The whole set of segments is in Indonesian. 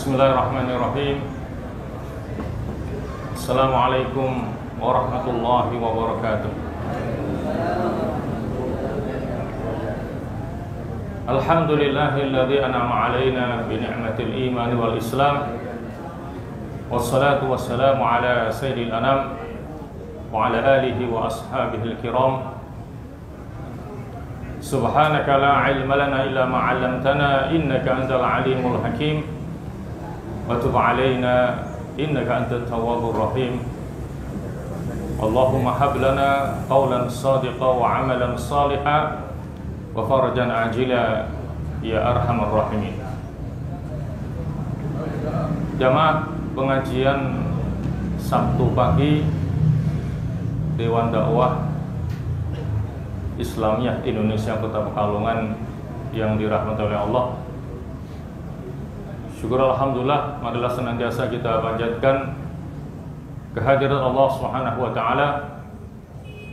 Bismillahirrahmanirrahim. Assalamualaikum warahmatullahi wabarakatuh. Alhamdulillahilladzi an'ama 'alaina bi ni'matil iman wal islam. Wassalatu wassalamu ala sayyidil anam wa ala alihi wa ashabihil kiram. Subhanaka la ilma lana illa ma 'allamtana innaka antal alimul hakim. Wa tub 'alaina innaka antat tawwabur rahim. Allahumma hab lana qawlan shadiqan wa 'amalan shalihan wa farajan ajila ya arhamar rahimin. Jamaah pengajian Sabtu pagi Dewan Dakwah Islamiyah Indonesia Kota Pekalongan yang dirahmati oleh Allah. Syukur alhamdulillah, marilah senantiasa kita panjatkan kehadiran Allah Subhanahu wa taala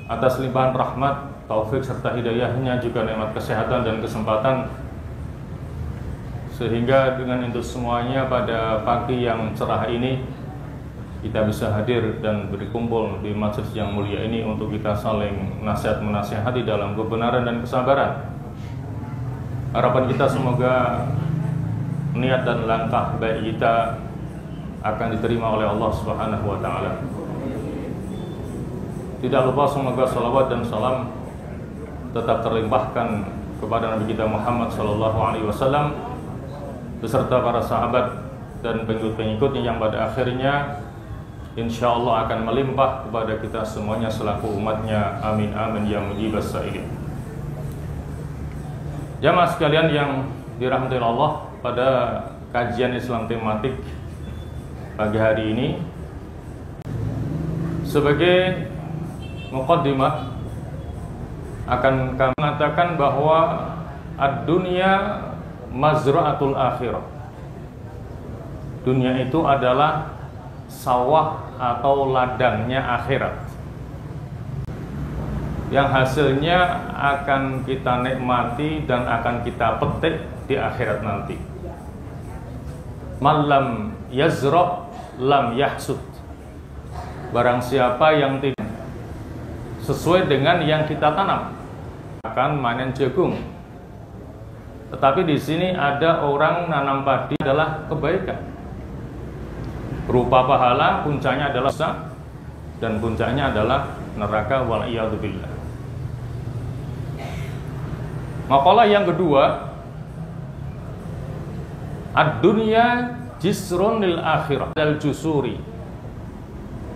atas limpahan rahmat, taufik serta hidayahnya, juga nikmat kesehatan dan kesempatan, sehingga dengan itu semuanya pada pagi yang cerah ini kita bisa hadir dan berkumpul di masjid yang mulia ini untuk kita saling nasihat menasihati dalam kebenaran dan kesabaran. Harapan kita semoga niat dan langkah baik kita akan diterima oleh Allah Subhanahu wa taala. Tidak lupa semoga salawat dan salam tetap terlimpahkan kepada Nabi kita Muhammad sallallahu alaihi wasallam beserta para sahabat dan pengikut-pengikutnya yang pada akhirnya insyaallah akan melimpah kepada kita semuanya selaku umatnya. Amin amin ya mujibas sa'ilin. Jamaah sekalian yang dirahmati Allah, pada kajian Islam tematik pagi hari ini sebagai muqaddimah akan kami mengatakan bahwa ad-dunya mazra'atul akhirah. Dunia itu adalah sawah atau ladangnya akhirat, yang hasilnya akan kita nikmati dan akan kita petik di akhirat nanti. Malam yazra lam yahsud. Barang siapa yang tidak sesuai dengan yang kita tanam akan manen jagung. Tetapi di sini ada orang nanam padi adalah kebaikan, berupa pahala, puncaknya adalah dosa dan puncaknya adalah neraka, wal iyadu billah. Makalah yang kedua, ad-dunya jisrun lil akhirah dal jusuri.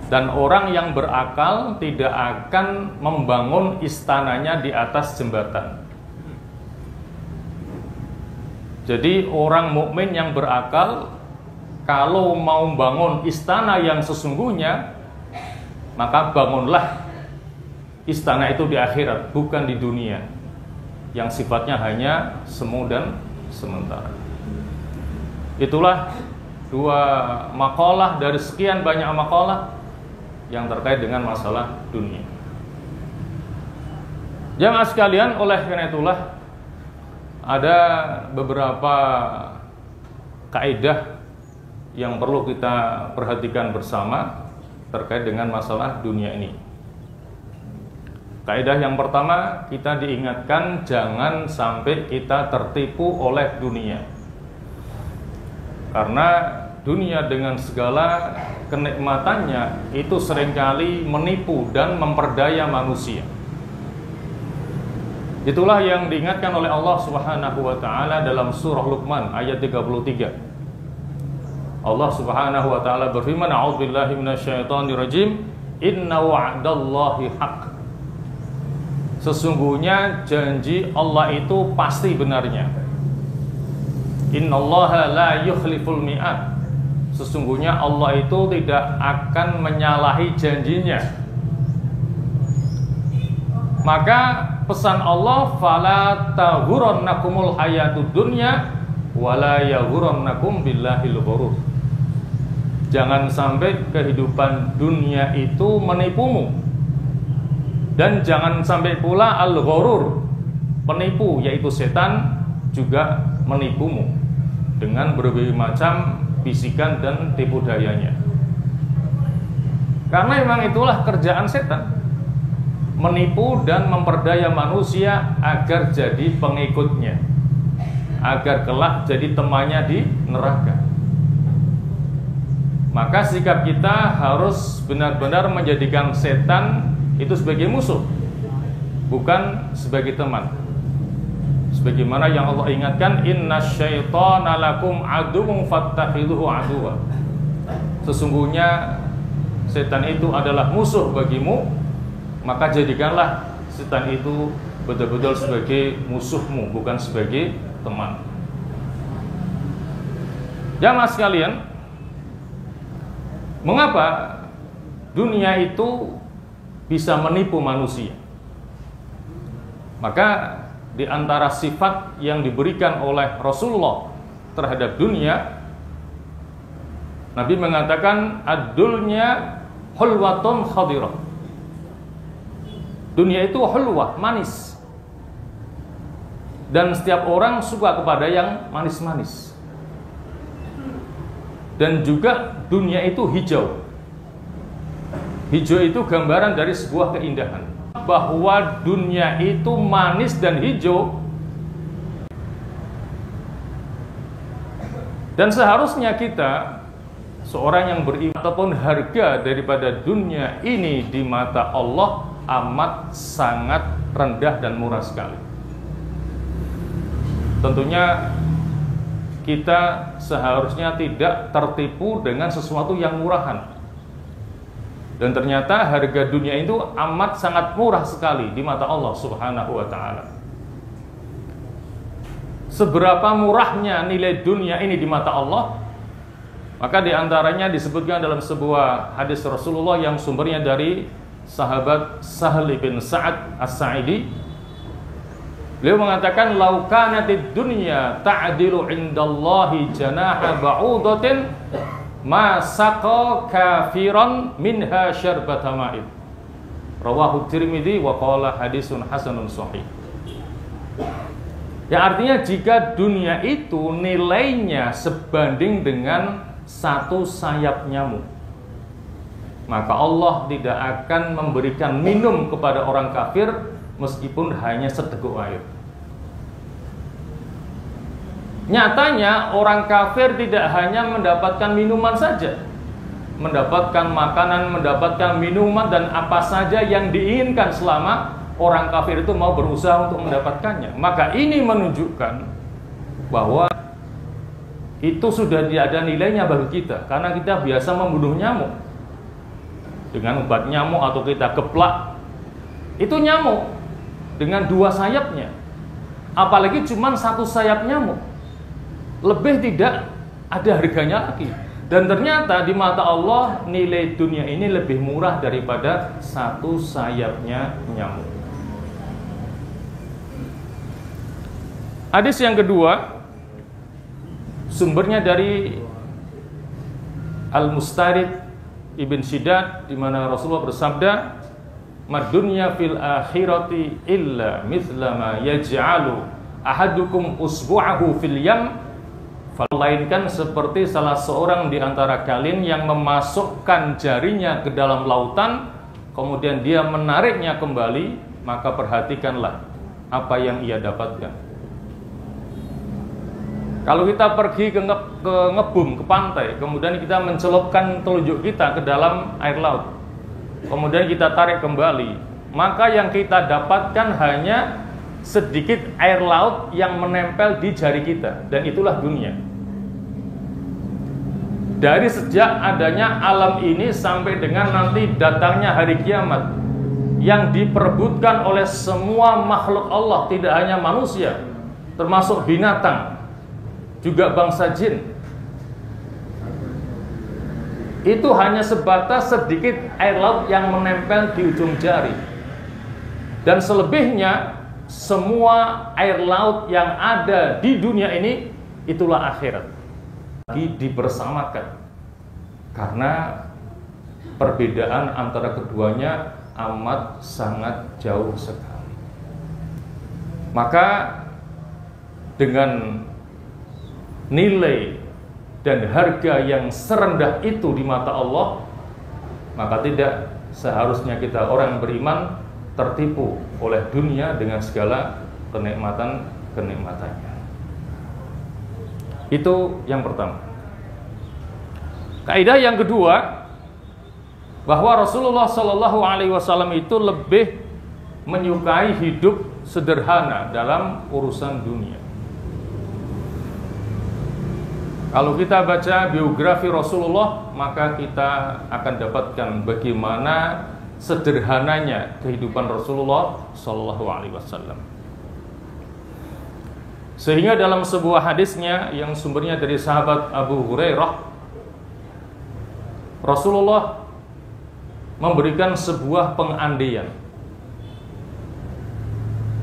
Dan orang yang berakal tidak akan membangun istananya di atas jembatan. Jadi orang mukmin yang berakal kalau mau bangun istana yang sesungguhnya, maka bangunlah istana itu di akhirat, bukan di dunia yang sifatnya hanya semu dan sementara. Itulah dua makalah dari sekian banyak makalah yang terkait dengan masalah dunia. Jamaah sekalian, oleh karena itulah ada beberapa kaidah yang perlu kita perhatikan bersama terkait dengan masalah dunia ini. Kaidah yang pertama, kita diingatkan jangan sampai kita tertipu oleh dunia. Karena dunia dengan segala kenikmatannya itu seringkali menipu dan memperdaya manusia. Itulah yang diingatkan oleh Allah Subhanahu wa taala dalam surah Luqman ayat 33. Allah Subhanahu wa taala berfirman, a'udzubillahi minasyaitonirrajim, inna wa'dallahi haqq. Sesungguhnya janji Allah itu pasti benarnya. Innallaha la yukhliful mi'ad. Sesungguhnya Allah itu tidak akan menyalahi janjinya. Maka pesan Allah, fala taghurrannakumul hayatud dunya wala yaghurrannakum billahil ghurur. Jangan sampai kehidupan dunia itu menipumu, dan jangan sampai pula al-ghurur, penipu, yaitu setan juga menipumu dengan berbagai macam bisikan dan tipu dayanya. Karena memang itulah kerjaan setan, menipu dan memperdaya manusia agar jadi pengikutnya, agar kelak jadi temannya di neraka. Maka sikap kita harus benar-benar menjadikan setan itu sebagai musuh, bukan sebagai teman. Sebagaimana yang Allah ingatkan, innasyaitana lakum aduwwun fattakhidhuhu aduwwa. Sesungguhnya setan itu adalah musuh bagimu, maka jadikanlah setan itu betul-betul sebagai musuhmu, bukan sebagai teman. Jamaah sekalian, mengapa dunia itu bisa menipu manusia? Maka di antara sifat yang diberikan oleh Rasulullah terhadap dunia, Nabi mengatakan ad-dunya hulwatun khadirah. Dunia itu hulwah, manis. Dan setiap orang suka kepada yang manis-manis. Dan juga dunia itu hijau. Hijau itu gambaran dari sebuah keindahan. Bahwa dunia itu manis dan hijau. Dan seharusnya kita, seorang yang beriman, ataupun harga daripada dunia ini di mata Allah amat sangat rendah dan murah sekali. Tentunya kita seharusnya tidak tertipu dengan sesuatu yang murahan. Dan ternyata harga dunia itu amat sangat murah sekali di mata Allah Subhanahu wa ta'ala. Seberapa murahnya nilai dunia ini di mata Allah? Maka diantaranya disebutkan dalam sebuah hadis Rasulullah yang sumbernya dari sahabat Sahl bin Sa'ad As-Sa'idi. Beliau mengatakan, "Lau kanatid dunya ta'dilu 'indallahi janaha ba'udatin ma saqa kafiran minha syarbata ma'in." Rawahu Tirmidzi wa qala hadisun hasanun shahih. Ya, artinya jika dunia itu nilainya sebanding dengan satu sayap nyamuk, maka Allah tidak akan memberikan minum kepada orang kafir meskipun hanya seteguk air. Nyatanya orang kafir tidak hanya mendapatkan minuman saja, mendapatkan makanan, mendapatkan minuman dan apa saja yang diinginkan selama orang kafir itu mau berusaha untuk mendapatkannya. Maka ini menunjukkan bahwa itu sudah tidak ada nilainya bagi kita, karena kita biasa membunuh nyamuk dengan obat nyamuk, atau kita geplak itu nyamuk dengan dua sayapnya, apalagi cuma satu sayap nyamuk, lebih tidak ada harganya lagi. Dan ternyata di mata Allah nilai dunia ini lebih murah daripada satu sayapnya nyamuk. Hadis yang kedua sumbernya dari Al-Mustarid Ibn Shidad, di mana Rasulullah bersabda, "Madunya fil akhirati illa mithla ma yaj'alu ahadukum usbu'ahu fil yam." Melainkan seperti salah seorang di antara kalian yang memasukkan jarinya ke dalam lautan, kemudian dia menariknya kembali, maka perhatikanlah apa yang ia dapatkan. Kalau kita pergi ke ngebum, ke pantai, kemudian kita mencelupkan telunjuk kita ke dalam air laut, kemudian kita tarik kembali, maka yang kita dapatkan hanya sedikit air laut yang menempel di jari kita, dan itulah dunia. Dari sejak adanya alam ini sampai dengan nanti datangnya hari kiamat, yang diperebutkan oleh semua makhluk Allah, tidak hanya manusia, termasuk binatang, juga bangsa jin, itu hanya sebatas sedikit air laut yang menempel di ujung jari. Dan selebihnya semua air laut yang ada di dunia ini itulah akhirat, lagi dibersamakan, karena perbedaan antara keduanya amat sangat jauh sekali. Maka dengan nilai dan harga yang serendah itu di mata Allah, maka tidak seharusnya kita orang beriman tertipu oleh dunia dengan segala kenikmatannya. Itu yang pertama. Kaidah yang kedua, bahwa Rasulullah Shallallahu Alaihi Wasallam itu lebih menyukai hidup sederhana dalam urusan dunia. Kalau kita baca biografi Rasulullah, maka kita akan dapatkan bagaimana sederhananya kehidupan Rasulullah Shallallahu Alaihi Wasallam. Sehingga dalam sebuah hadisnya yang sumbernya dari sahabat Abu Hurairah, Rasulullah memberikan sebuah pengandaian.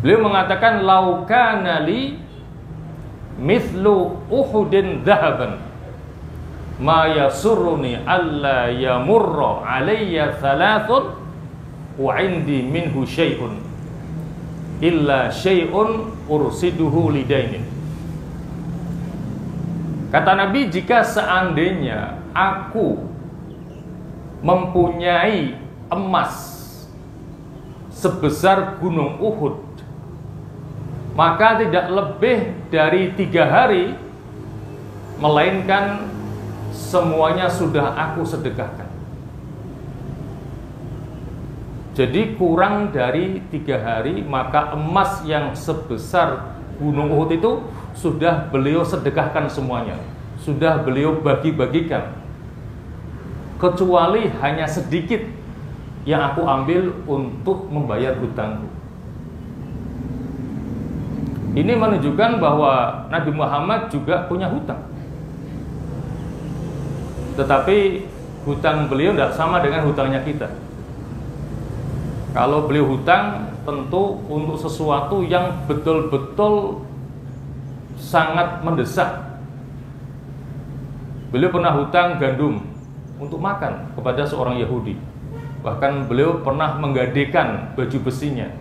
Beliau mengatakan, "Lau kana li mithlu Uhudin dhahaban ma yasurruni alla yamurra alayya thalathun wa indi minhu syai'un illa syai'un ursiduhu lidainin." Kata Nabi, jika seandainya aku mempunyai emas sebesar gunung Uhud, maka tidak lebih dari 3 hari, melainkan semuanya sudah aku sedekahkan. Jadi kurang dari 3 hari, maka emas yang sebesar gunung Uhud itu sudah beliau sedekahkan semuanya, sudah beliau bagi-bagikan, kecuali hanya sedikit yang aku ambil untuk membayar hutangku. Ini menunjukkan bahwa Nabi Muhammad juga punya hutang, tetapi hutang beliau tidak sama dengan hutangnya kita. Kalau beliau hutang, tentu untuk sesuatu yang betul-betul sangat mendesak. Beliau pernah hutang gandum untuk makan kepada seorang Yahudi. Bahkan beliau pernah menggadekan baju besinya.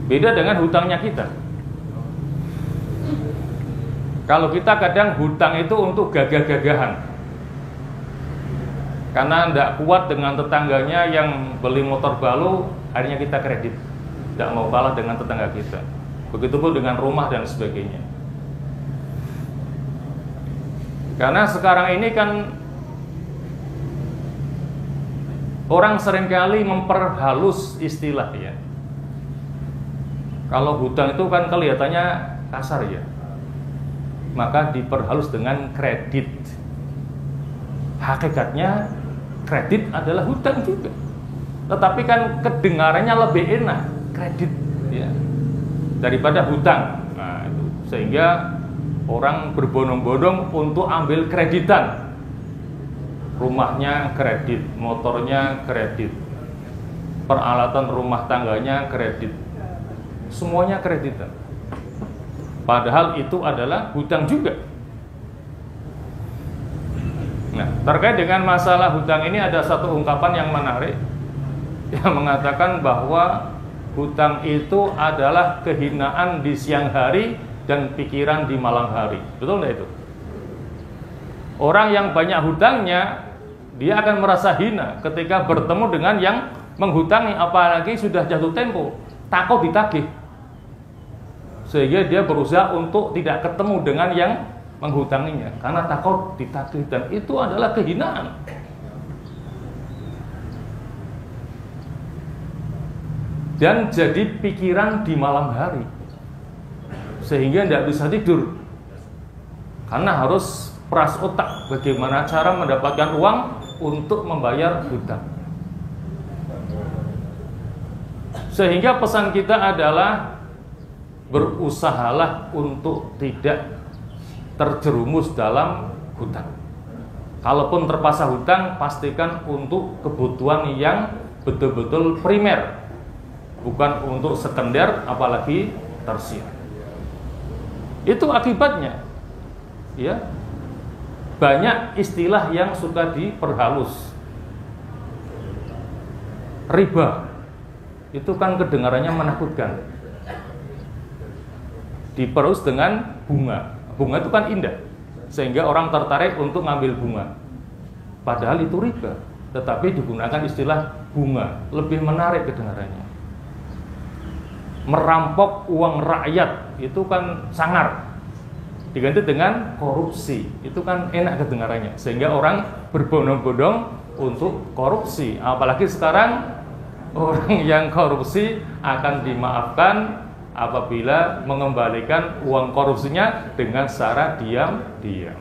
Beda dengan hutangnya kita. Kalau kita kadang hutang itu untuk gagah-gagahan, karena tidak kuat dengan tetangganya yang beli motor baru, akhirnya kita kredit, tidak mau kalah dengan tetangga kita. Begitupun dengan rumah dan sebagainya. Karena sekarang ini kan orang seringkali memperhalus istilah ya. Kalau hutang itu kan kelihatannya kasar ya, maka diperhalus dengan kredit. Hakikatnya kredit adalah hutang juga, tetapi kan kedengarannya lebih enak kredit ya daripada hutang. Nah, itu sehingga orang berbondong-bondong untuk ambil kreditan. Rumahnya kredit, motornya kredit, peralatan rumah tangganya kredit, semuanya kreditan. Padahal itu adalah hutang juga. Nah, terkait dengan masalah hutang ini ada satu ungkapan yang menarik yang mengatakan bahwa hutang itu adalah kehinaan di siang hari dan pikiran di malam hari. Betul nggak itu? Orang yang banyak hutangnya, dia akan merasa hina ketika bertemu dengan yang menghutangi, apalagi sudah jatuh tempo, takut ditagih. Sehingga dia berusaha untuk tidak ketemu dengan yang menghutanginya karena takut ditagih, dan itu adalah kehinaan. Dan jadi pikiran di malam hari, sehingga tidak bisa tidur karena harus peras otak bagaimana cara mendapatkan uang untuk membayar hutang. Sehingga pesan kita adalah berusahalah untuk tidak terjerumus dalam hutang. Kalaupun terpaksa hutang, pastikan untuk kebutuhan yang betul-betul primer, bukan untuk sekunder apalagi tersier. Itu akibatnya ya, banyak istilah yang suka diperhalus. Riba itu kan kedengarannya menakutkan, diperus dengan bunga. Bunga itu kan indah, sehingga orang tertarik untuk ngambil bunga. Padahal itu riba, tetapi digunakan istilah bunga, lebih menarik kedengarannya. Merampok uang rakyat itu kan sangar, diganti dengan korupsi, itu kan enak kedengarannya, sehingga orang berbondong-bondong untuk korupsi. Apalagi sekarang orang yang korupsi akan dimaafkan apabila mengembalikan uang korupsinya dengan secara diam-diam.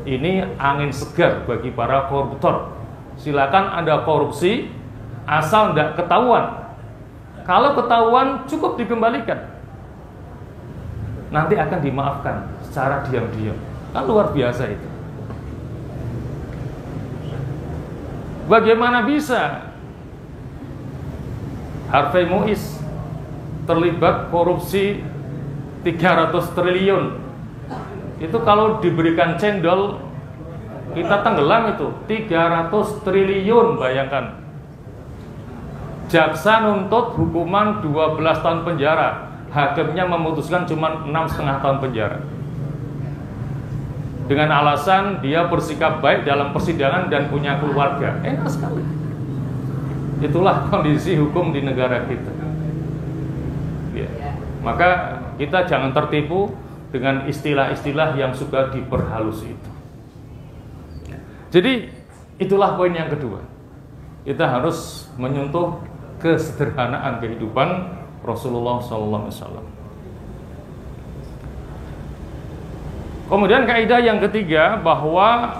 Ini angin segar bagi para koruptor. Silakan Anda korupsi asal tidak ketahuan. Kalau ketahuan cukup dikembalikan, nanti akan dimaafkan secara diam-diam. Kan luar biasa itu. Bagaimana bisa Harvey Muiz terlibat korupsi 300 triliun? Itu kalau diberikan cendol kita tenggelam itu. 300 triliun, bayangkan. Jaksa nuntut hukuman 12 tahun penjara, hakimnya memutuskan cuma 6,5 tahun penjara dengan alasan dia bersikap baik dalam persidangan dan punya keluarga. Enak sekali. Itulah kondisi hukum di negara kita. Ya. Maka kita jangan tertipu dengan istilah-istilah yang suka diperhalus itu. Jadi itulah poin yang kedua. Kita harus menyentuh kesederhanaan kehidupan Rasulullah SAW. Kemudian kaidah yang ketiga, bahwa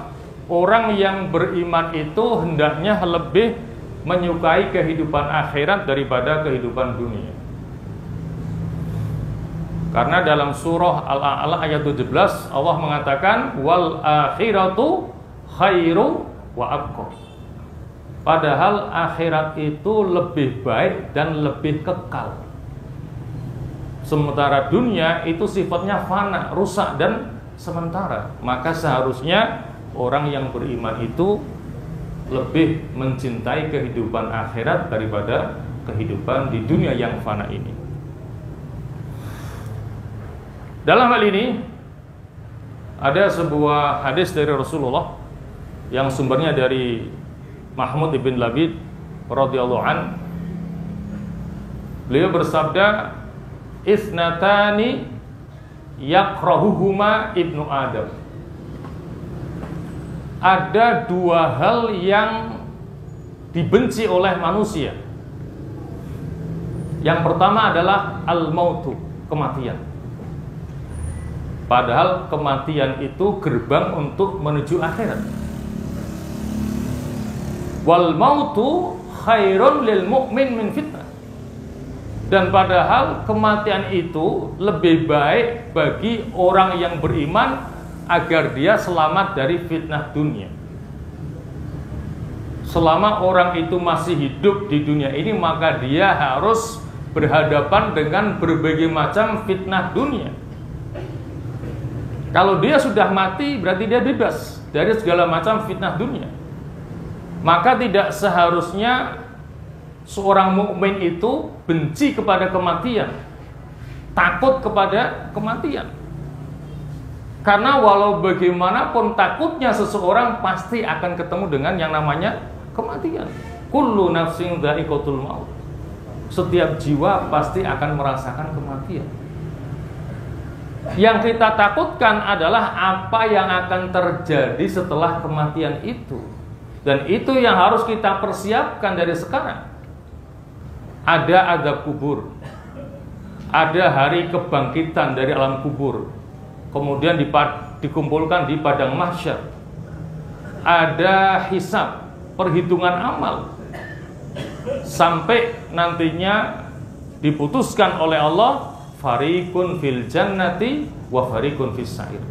orang yang beriman itu hendaknya lebih menyukai kehidupan akhirat daripada kehidupan dunia. Karena dalam surah Al-A'la ayat 17 Allah mengatakan wal akhiratu khairu wa abqa. Padahal akhirat itu lebih baik dan lebih kekal. Sementara dunia itu sifatnya fana, rusak dan sementara. Maka seharusnya orang yang beriman itu lebih mencintai kehidupan akhirat daripada kehidupan di dunia yang fana ini. Dalam hal ini ada sebuah hadis dari Rasulullah yang sumbernya dari Mahmud ibn Labid radhiyallahu an. Beliau bersabda, "Isnatani yakrahuhuma ibnu Adam." Ada dua hal yang dibenci oleh manusia. Yang pertama adalah al-mautu, kematian. Padahal kematian itu gerbang untuk menuju akhirat. Wal mautu khairun lil mu'min min fitnah. Dan padahal kematian itu lebih baik bagi orang yang beriman agar dia selamat dari fitnah dunia. Selama orang itu masih hidup di dunia ini, maka dia harus berhadapan dengan berbagai macam fitnah dunia. Kalau dia sudah mati, berarti dia bebas dari segala macam fitnah dunia. Maka tidak seharusnya seorang mukmin itu benci kepada kematian, takut kepada kematian. Karena walau bagaimanapun takutnya seseorang pasti akan ketemu dengan yang namanya kematian. Kullu nafsin dha'iqatul maut. Setiap jiwa pasti akan merasakan kematian. Yang kita takutkan adalah apa yang akan terjadi setelah kematian itu. Dan itu yang harus kita persiapkan dari sekarang. Ada azab kubur, ada hari kebangkitan dari alam kubur, kemudian dikumpulkan di padang mahsyar, ada hisab, perhitungan amal, sampai nantinya diputuskan oleh Allah, fariqun fil jannati wa fariqun fis sa'ir.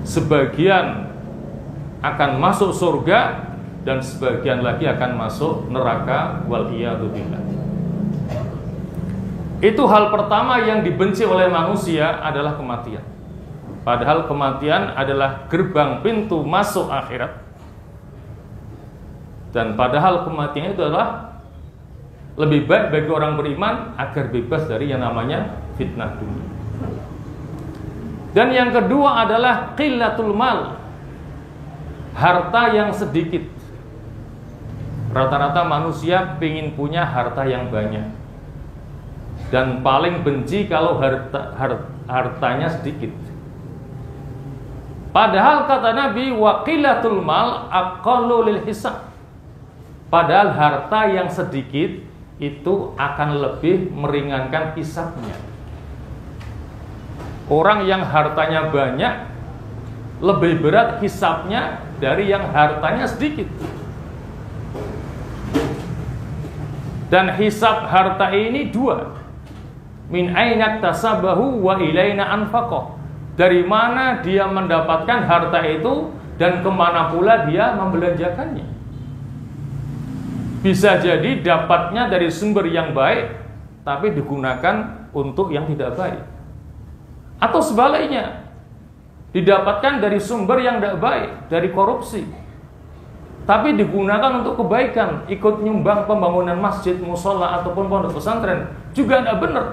Sebagian akan masuk surga dan sebagian lagi akan masuk neraka, wal iyadu billah. Itu hal pertama yang dibenci oleh manusia adalah kematian. Padahal kematian adalah gerbang pintu masuk akhirat. Dan padahal kematian itu adalah lebih baik bagi orang beriman agar bebas dari yang namanya fitnah dunia. Dan yang kedua adalah qillatul mal, harta yang sedikit. Rata-rata manusia ingin punya harta yang banyak, dan paling benci kalau hartanya sedikit. Padahal kata Nabi, wa qillatul mal aqallu lil hisab. Padahal harta yang sedikit itu akan lebih meringankan hisabnya. Orang yang hartanya banyak lebih berat hisabnya dari yang hartanya sedikit. Dan hisab harta ini dua. Min aina tasabahu wa ilaina anfaqah. Dari mana dia mendapatkan harta itu dan kemana pula dia membelanjakannya. Bisa jadi dapatnya dari sumber yang baik, tapi digunakan untuk yang tidak baik. Atau sebaliknya, didapatkan dari sumber yang tidak baik, dari korupsi, tapi digunakan untuk kebaikan, ikut nyumbang pembangunan masjid, musola, ataupun pondok pesantren, juga tidak benar.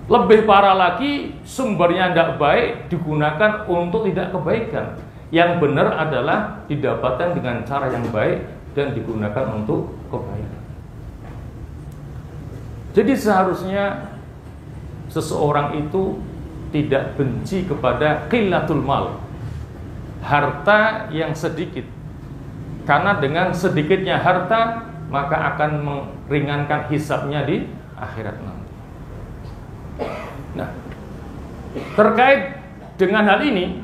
Lebih parah lagi, sumbernya tidak baik, digunakan untuk tidak kebaikan. Yang benar adalah didapatkan dengan cara yang baik dan digunakan untuk kebaikan. Jadi seharusnya seseorang itu tidak benci kepada qillatul mal, harta yang sedikit. Karena dengan sedikitnya harta, maka akan meringankan hisabnya di akhirat nanti. Nah, terkait dengan hal ini,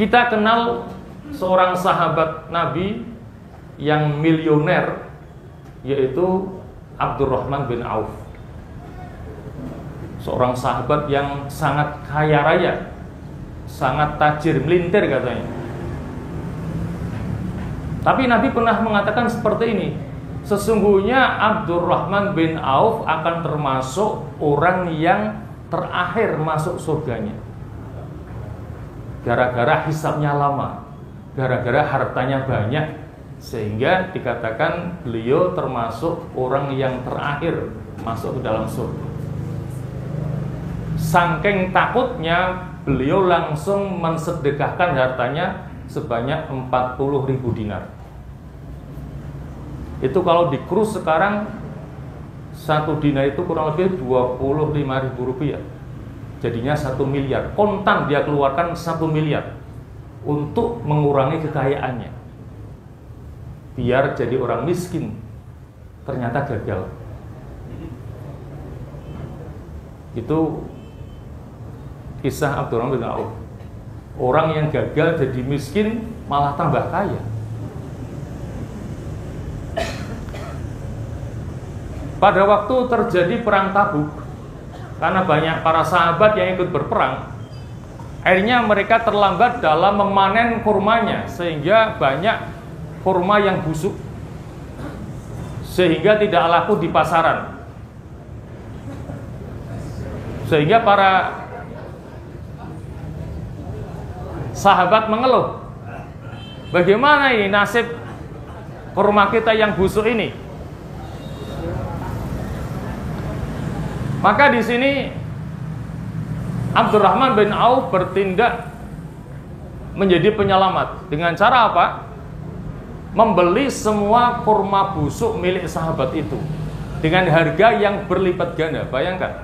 kita kenal seorang sahabat Nabi yang milioner, yaitu Abdurrahman bin Auf. Seorang sahabat yang sangat kaya raya, sangat tajir, melintir katanya. Tapi Nabi pernah mengatakan seperti ini, sesungguhnya Abdurrahman bin Auf akan termasuk orang yang terakhir masuk surganya, gara-gara hisabnya lama, gara-gara hartanya banyak, sehingga dikatakan beliau termasuk orang yang terakhir masuk ke dalam surga. Saking takutnya, beliau langsung mensedekahkan hartanya sebanyak 40.000 dinar. Itu kalau dikrus sekarang, satu dinar itu kurang lebih 25.000 rupiah. Jadinya 1 miliar. Kontan dia keluarkan 1 miliar untuk mengurangi kekayaannya, biar jadi orang miskin. Ternyata gagal. Itu kisah Abdurrahman bin Auf. Orang yang gagal jadi miskin malah tambah kaya. Pada waktu terjadi perang Tabuk, karena banyak para sahabat yang ikut berperang, akhirnya mereka terlambat dalam memanen kurmanya, sehingga banyak kurma yang busuk, sehingga tidak laku di pasaran. Sehingga para sahabat mengeluh, bagaimana ini nasib kurma kita yang busuk ini? Maka di sini Abdurrahman bin Auf bertindak menjadi penyelamat. Dengan cara apa? Membeli semua kurma busuk milik sahabat itu dengan harga yang berlipat ganda. Bayangkan,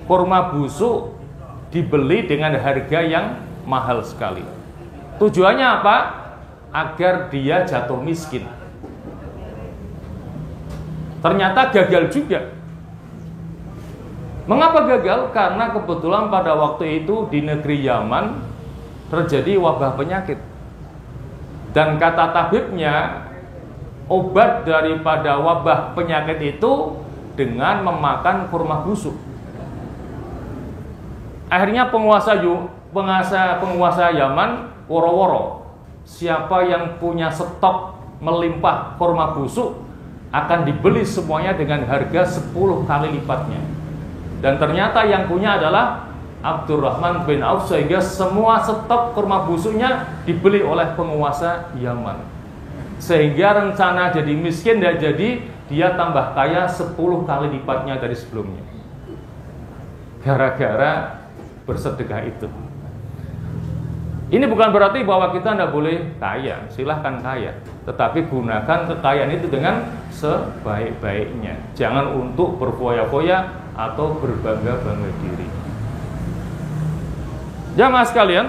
kurma busuk dibeli dengan harga yang mahal sekali. Tujuannya apa? Agar dia jatuh miskin. Ternyata gagal juga. Mengapa gagal? Karena kebetulan pada waktu itu di negeri Yaman terjadi wabah penyakit. Dan kata tabibnya, obat daripada wabah penyakit itu dengan memakan kurma busuk. Akhirnya penguasa Yaman woro-woro, siapa yang punya stok melimpah kurma busuk akan dibeli semuanya dengan harga 10 kali lipatnya. Dan ternyata yang punya adalah Abdurrahman bin Auf, sehingga semua stok kurma busuknya dibeli oleh penguasa Yaman. Sehingga rencana jadi miskin tidak jadi, dia tambah kaya 10 kali lipatnya dari sebelumnya. gara-gara bersedekah itu. Ini bukan berarti bahwa kita tidak boleh kaya, silahkan kaya, tetapi gunakan kekayaan itu dengan sebaik-baiknya. Jangan untuk berfoya-foya atau berbangga-bangga diri. Jamaah sekalian,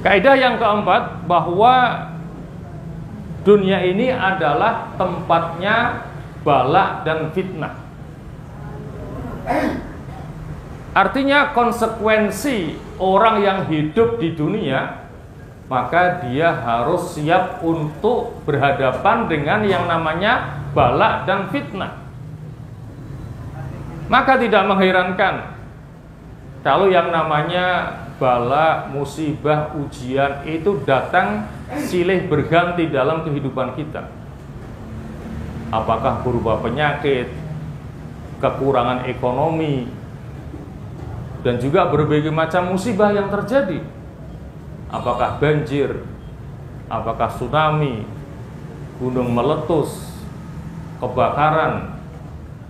kaidah yang keempat, bahwa dunia ini adalah tempatnya bala dan fitnah. Artinya konsekuensi orang yang hidup di dunia, maka dia harus siap untuk berhadapan dengan yang namanya bala dan fitnah. Maka tidak mengherankan kalau yang namanya bala, musibah, ujian itu datang silih berganti dalam kehidupan kita. Apakah berupa penyakit, kekurangan ekonomi, dan juga berbagai macam musibah yang terjadi. Apakah banjir, apakah tsunami, gunung meletus, kebakaran,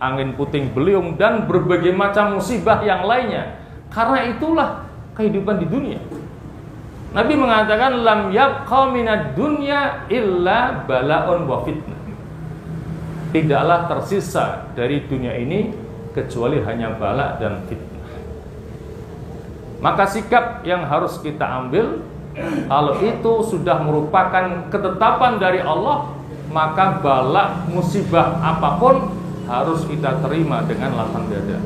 angin puting beliung, dan berbagai macam musibah yang lainnya. Karena itulah kehidupan di dunia. Nabi mengatakan, lam yabqa minad dunya illa bala'un wa fitnah. Tidaklah tersisa dari dunia ini kecuali hanya bala dan fitnah. Maka sikap yang harus kita ambil, kalau itu sudah merupakan ketetapan dari Allah, maka bala, musibah apapun harus kita terima dengan lapang dada.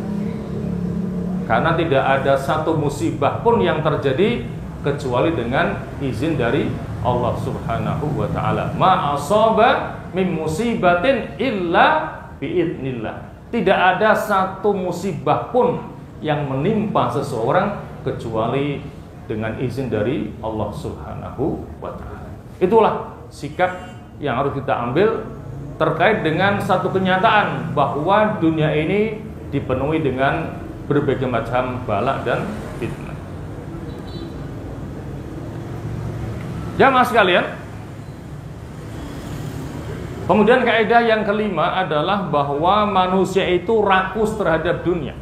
Karena tidak ada satu musibah pun yang terjadi kecuali dengan izin dari Allah Subhanahu wa ta'ala. Ma asaba min musibatin illa biidnillah. Tidak ada satu musibah pun yang menimpa seseorang kecuali dengan izin dari Allah Subhanahu wa ta'ala. Itulah sikap yang harus kita ambil terkait dengan satu kenyataan bahwa dunia ini dipenuhi dengan berbagai macam bala dan fitnah. Jamaah sekalian, kemudian kaidah yang kelima adalah bahwa manusia itu rakus terhadap dunia.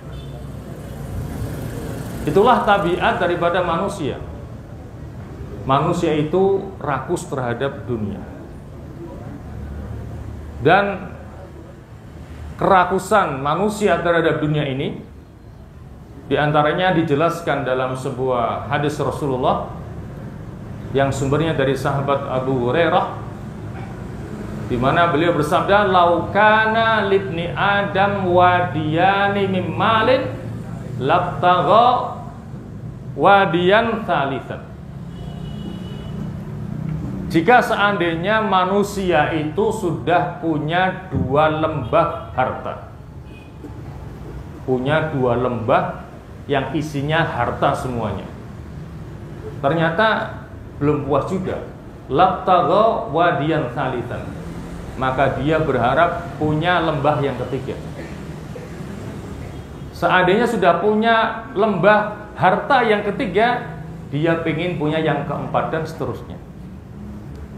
Itulah tabiat daripada manusia. Manusia itu rakus terhadap dunia. Dan kerakusan manusia terhadap dunia ini di antaranya dijelaskan dalam sebuah hadis Rasulullah yang sumbernya dari sahabat Abu Hurairah, di mana beliau bersabda, laukana libni adam wadiyani mim malin labtagha wadiyan thalithan. Jika seandainya manusia itu sudah punya dua lembah harta, punya dua lembah yang isinya harta semuanya, ternyata belum puas juga, labtagha wadiyan thalithan, maka dia berharap punya lembah yang ketiga. Seandainya sudah punya lembah harta yang ketiga, dia ingin punya yang keempat dan seterusnya.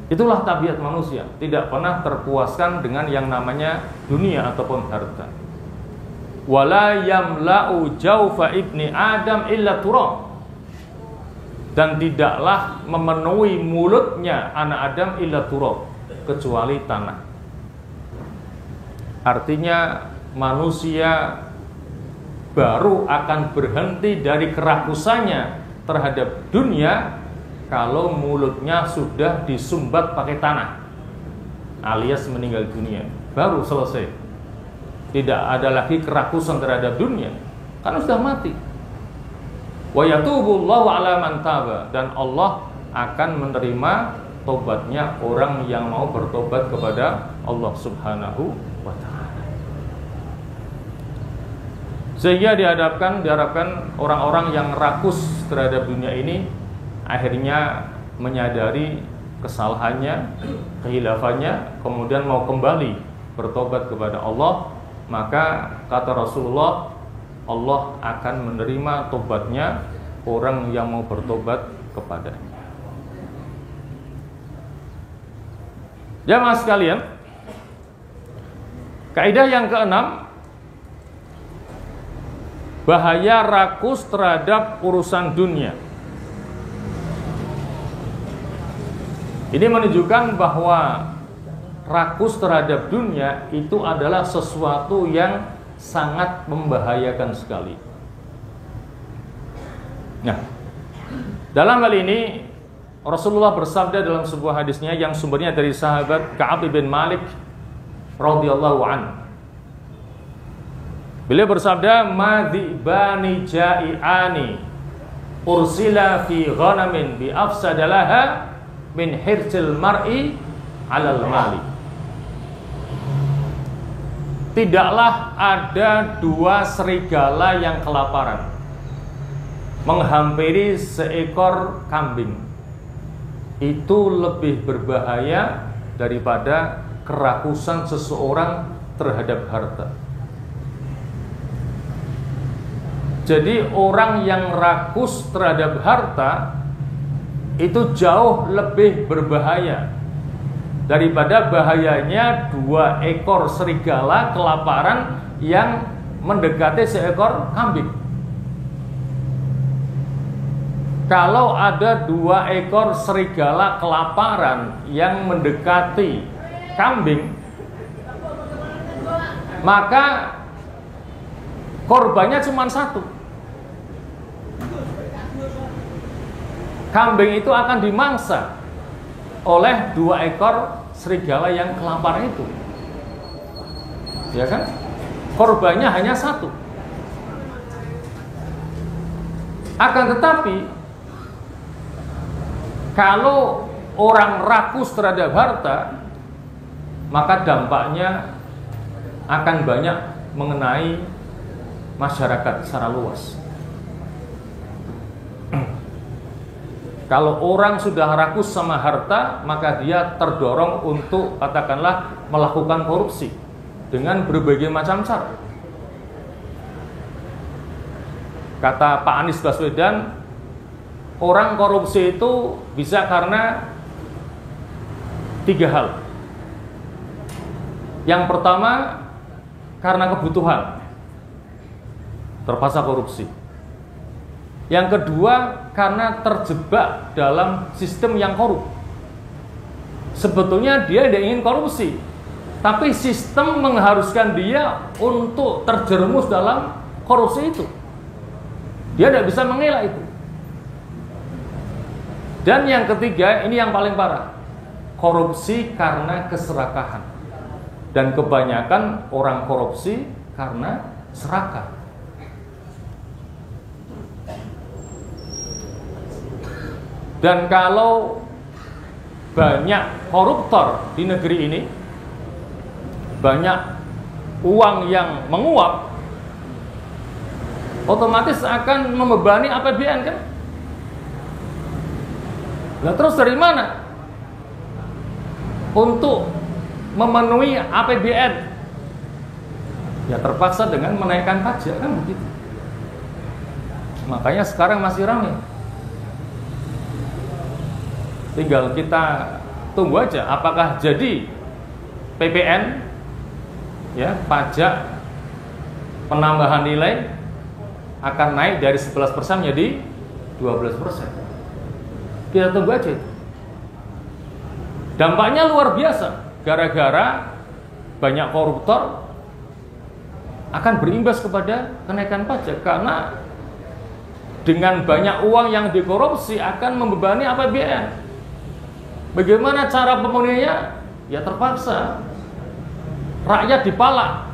Itulah tabiat manusia, tidak pernah terpuaskan dengan yang namanya dunia ataupun harta. Wala yamla'u jawfa ibni adam illa turab. Dan tidaklah memenuhi mulutnya anak Adam illa turab, kecuali tanah. Artinya manusia baru akan berhenti dari kerakusannya terhadap dunia kalau mulutnya sudah disumbat pakai tanah, alias meninggal dunia, baru selesai. Tidak ada lagi kerakusan terhadap dunia karena sudah mati. Wa yatubullahu ala man taba, dan Allah akan menerima tobatnya orang yang mau bertobat kepada Allah Subhanahu wa ta'ala. Sehingga diharapkan orang-orang yang rakus terhadap dunia ini akhirnya menyadari kesalahannya, kehilafannya, kemudian mau kembali bertobat kepada Allah. Maka kata Rasulullah, Allah akan menerima tobatnya orang yang mau bertobat kepadanya. Jamaah sekalian, kaidah yang keenam, bahaya rakus terhadap urusan dunia. Ini menunjukkan bahwa rakus terhadap dunia itu adalah sesuatu yang sangat membahayakan sekali. Nah, dalam hal ini Rasulullah bersabda dalam sebuah hadisnya yang sumbernya dari sahabat Ka'ab bin Malik radhiyallahu anhu. Beliau bersabda, "Madzibani ja'iani ursila fi ghanamin bi afsadalaha min hirsil mar'i 'alal mali." Tidaklah ada dua serigala yang kelaparan menghampiri seekor kambing. Itu lebih berbahaya daripada kerakusan seseorang terhadap harta. Jadi orang yang rakus terhadap harta itu jauh lebih berbahaya daripada bahayanya dua ekor serigala kelaparan yang mendekati seekor kambing. Kalau ada dua ekor serigala kelaparan yang mendekati kambing, maka korbannya cuma satu. Kambing itu akan dimangsa oleh dua ekor serigala yang kelaparan itu, ya kan? Korbannya hanya satu. Akan tetapi, kalau orang rakus terhadap harta, maka dampaknya akan banyak mengenai masyarakat secara luas. Kalau orang sudah rakus sama harta, maka dia terdorong untuk, katakanlah, melakukan korupsi dengan berbagai macam cara. Kata Pak Anies Baswedan, orang korupsi itu bisa karena tiga hal. Yang pertama, karena kebutuhan, terpaksa korupsi. Yang kedua, karena terjebak dalam sistem yang korup. Sebetulnya dia tidak ingin korupsi, tapi sistem mengharuskan dia untuk terjerumus dalam korupsi itu. Dia tidak bisa mengelak itu. Dan yang ketiga, ini yang paling parah, korupsi karena keserakahan. Dan kebanyakan orang korupsi karena serakah. Dan kalau banyak koruptor di negeri ini, banyak uang yang menguap, otomatis akan membebani APBN, kan? Nah, terus dari mana untuk memenuhi APBN? Ya terpaksa dengan menaikkan pajak, kan begitu. Makanya sekarang masih ramai. Tinggal kita tunggu aja apakah jadi PPN, ya, pajak penambahan nilai akan naik dari 11% menjadi 12%. Kita tunggu aja itu. Dampaknya luar biasa, gara-gara banyak koruptor akan berimbas kepada kenaikan pajak, karena dengan banyak uang yang dikorupsi akan membebani APBN. Bagaimana cara pemenuhinya? Ya terpaksa rakyat dipalak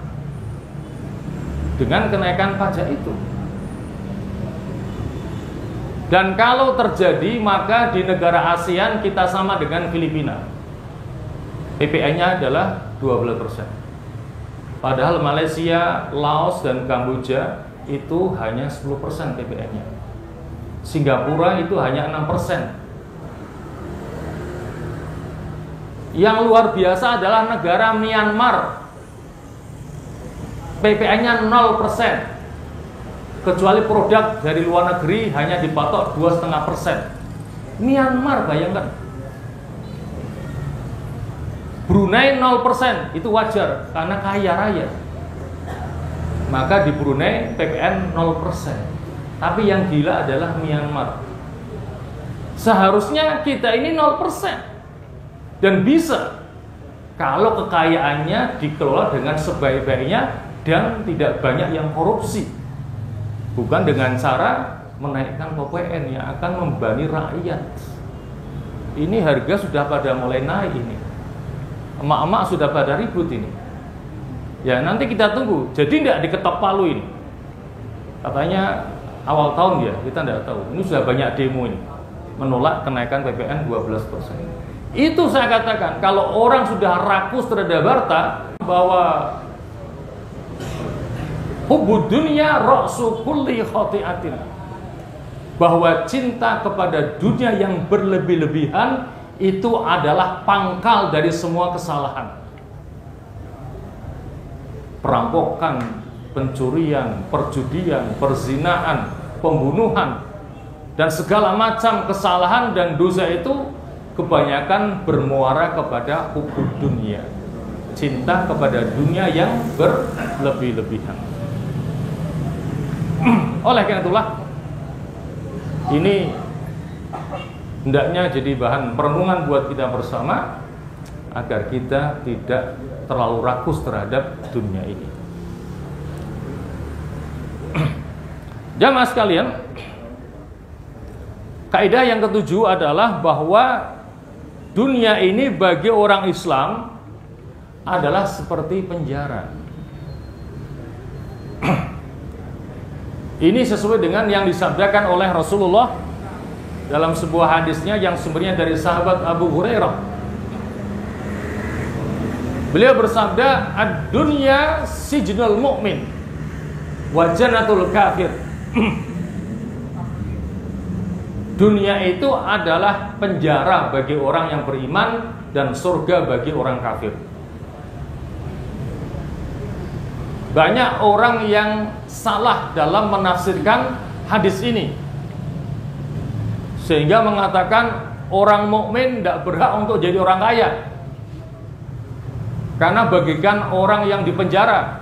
dengan kenaikan pajak itu. Dan kalau terjadi, maka di negara ASEAN kita sama dengan Filipina. PPN-nya adalah 12%. Padahal Malaysia, Laos, dan Kamboja itu hanya 10% PPN-nya. Singapura itu hanya 6%. Yang luar biasa adalah negara Myanmar, PPN-nya 0%. Kecuali produk dari luar negeri hanya dipatok 2,5%. Myanmar, bayangkan. Brunei 0%, itu wajar karena kaya raya. maka di Brunei PPN 0%. Tapi yang gila adalah Myanmar. Seharusnya kita ini 0%. Dan bisa kalau kekayaannya dikelola dengan sebaik-baiknya dan tidak banyak yang korupsi. Bukan dengan cara menaikkan PPN yang akan membebani rakyat. Ini harga sudah pada mulai naik ini. Emak-emak sudah pada ribut ini. Ya nanti kita tunggu. Jadi tidak diketok palu ini. Katanya awal tahun ya, kita tidak tahu. Ini sudah banyak demo ini menolak kenaikan PPN 12%. Itu saya katakan, kalau orang sudah rakus terhadap harta, bahwa hubbud dunya ra'su kulli khati'atin, bahwa cinta kepada dunia yang berlebih-lebihan itu adalah pangkal dari semua kesalahan. Perampokan, pencurian, perjudian, perzinahan, pembunuhan, dan segala macam kesalahan dan dosa itu kebanyakan bermuara kepada hubbud dunia, cinta kepada dunia yang berlebih-lebihan. Oleh karena itulah ini hendaknya jadi bahan perenungan buat kita bersama agar kita tidak terlalu rakus terhadap dunia ini. Jamaah sekalian, kaidah yang ketujuh adalah bahwa dunia ini bagi orang Islam adalah seperti penjara. Ini sesuai dengan yang disabdakan oleh Rasulullah dalam sebuah hadisnya yang sumbernya dari sahabat Abu Hurairah. Beliau bersabda, "Ad-dunya sijnul mu'min wa jannatul kafir." Dunia itu adalah penjara bagi orang yang beriman dan surga bagi orang kafir. Banyak orang yang salah dalam menafsirkan hadis ini, sehingga mengatakan orang mukmin tidak berhak untuk jadi orang kaya, karena bagikan orang yang dipenjara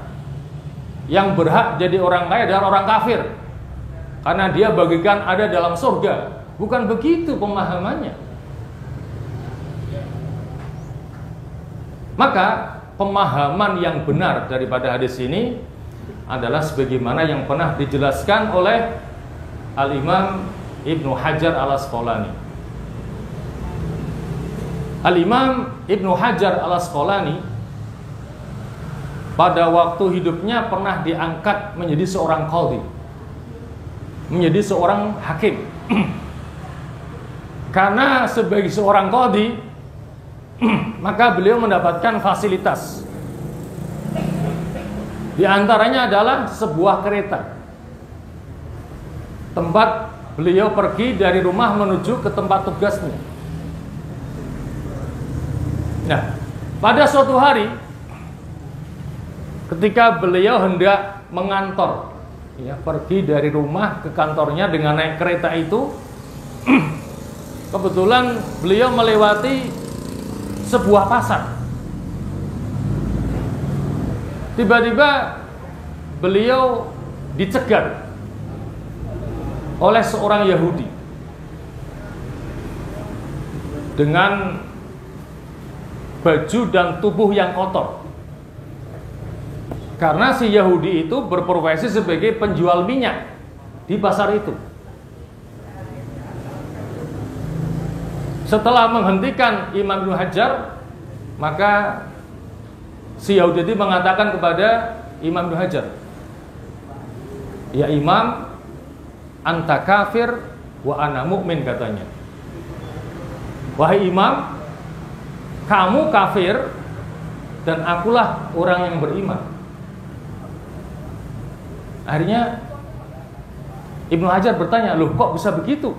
yang berhak jadi orang kaya adalah orang kafir, karena dia bagikan ada dalam surga. Bukan begitu pemahamannya. Maka pemahaman yang benar daripada hadis ini adalah sebagaimana yang pernah dijelaskan oleh Al-Imam Ibnu Hajar Al-Asqalani. Al-Imam Ibnu Hajar Al-Asqalani pada waktu hidupnya pernah diangkat menjadi seorang qadhi, menjadi seorang hakim. Karena sebagai seorang qadhi, maka beliau mendapatkan fasilitas. Di antaranya adalah sebuah kereta, tempat beliau pergi dari rumah menuju ke tempat tugasnya. Nah, pada suatu hari ketika beliau hendak mengantor, ya, pergi dari rumah ke kantornya dengan naik kereta itu, kebetulan beliau melewati sebuah pasar. Tiba-tiba beliau dicegat oleh seorang Yahudi dengan baju dan tubuh yang kotor. Karena si Yahudi itu berprofesi sebagai penjual minyak di pasar itu. Setelah menghentikan Imam Ibnu Hajar, maka si Yahudi itu mengatakan kepada Imam Ibnu Hajar, "Ya Imam, anta kafir wa ana mu'min," katanya. "Wahai Imam, kamu kafir dan akulah orang yang beriman." Akhirnya Ibnu Hajar bertanya, "Loh, kok bisa begitu?"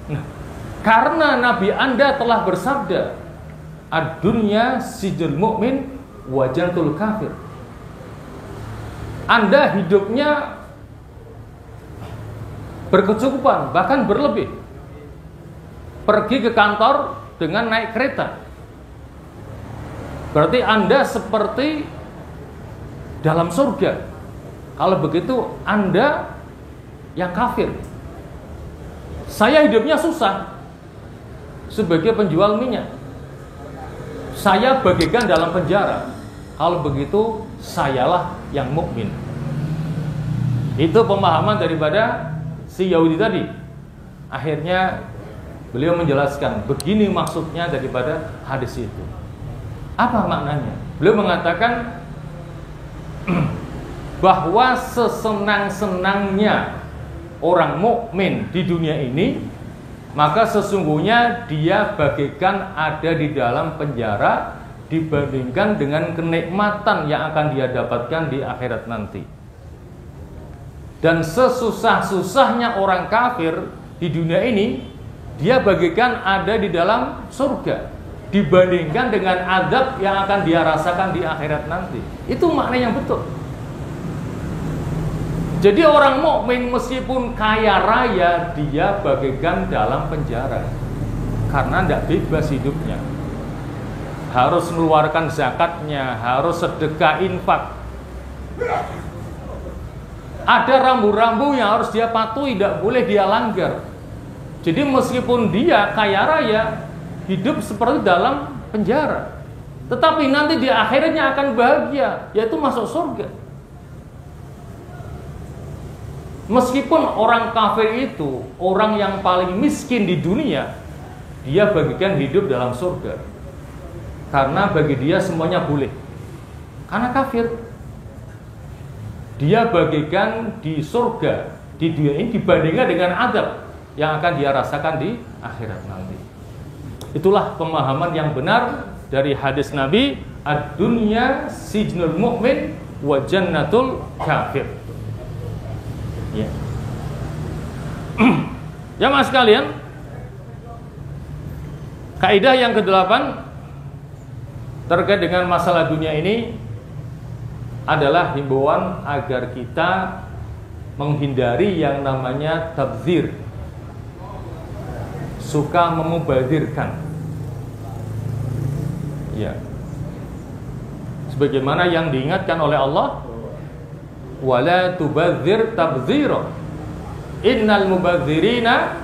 Nah, karena Nabi Anda telah bersabda, "Ad-dunya sijnul mu'min wa jannatul kafir." Anda hidupnya berkecukupan, bahkan berlebih. Pergi ke kantor dengan naik kereta. Berarti Anda seperti dalam surga. Kalau begitu Anda yang kafir. Saya hidupnya susah sebagai penjual minyak. Saya bagaikan dalam penjara. Kalau begitu sayalah yang mukmin. Itu pemahaman daripada si Yahudi tadi. Akhirnya beliau menjelaskan begini maksudnya daripada hadis itu. Apa maknanya? Beliau mengatakan bahwa sesenang-senangnya orang mukmin di dunia ini, maka sesungguhnya dia bagaikan ada di dalam penjara dibandingkan dengan kenikmatan yang akan dia dapatkan di akhirat nanti. Dan sesusah-susahnya orang kafir di dunia ini, dia bagaikan ada di dalam surga dibandingkan dengan azab yang akan dia rasakan di akhirat nanti. Itu maknanya yang betul. Jadi orang mukmin meskipun kaya raya, dia bagaikan dalam penjara karena tidak bebas hidupnya. Harus mengeluarkan zakatnya, harus sedekah infak. Ada rambu-rambu yang harus dia patuhi, tidak boleh dia langgar. Jadi meskipun dia kaya raya, hidup seperti dalam penjara, tetapi nanti di akhirnya akan bahagia, yaitu masuk surga. Meskipun orang kafir itu orang yang paling miskin di dunia, dia bagikan hidup dalam surga. Karena bagi dia semuanya boleh. Karena kafir. Dia bagikan di surga di dunia ini dibandingkan dengan azab yang akan dia rasakan di akhirat nanti. Itulah pemahaman yang benar dari hadis Nabi, ad-dunya sijnul mu'min wa jannatul kafir. Ya. Jamaah sekalian, kaidah yang ke-8 terkait dengan masalah dunia ini adalah himbauan agar kita menghindari yang namanya tabdzir, suka memubadzirkan. Ya. Sebagaimana yang diingatkan oleh Allah, wala tubadzir tabdzira innal mubadzirina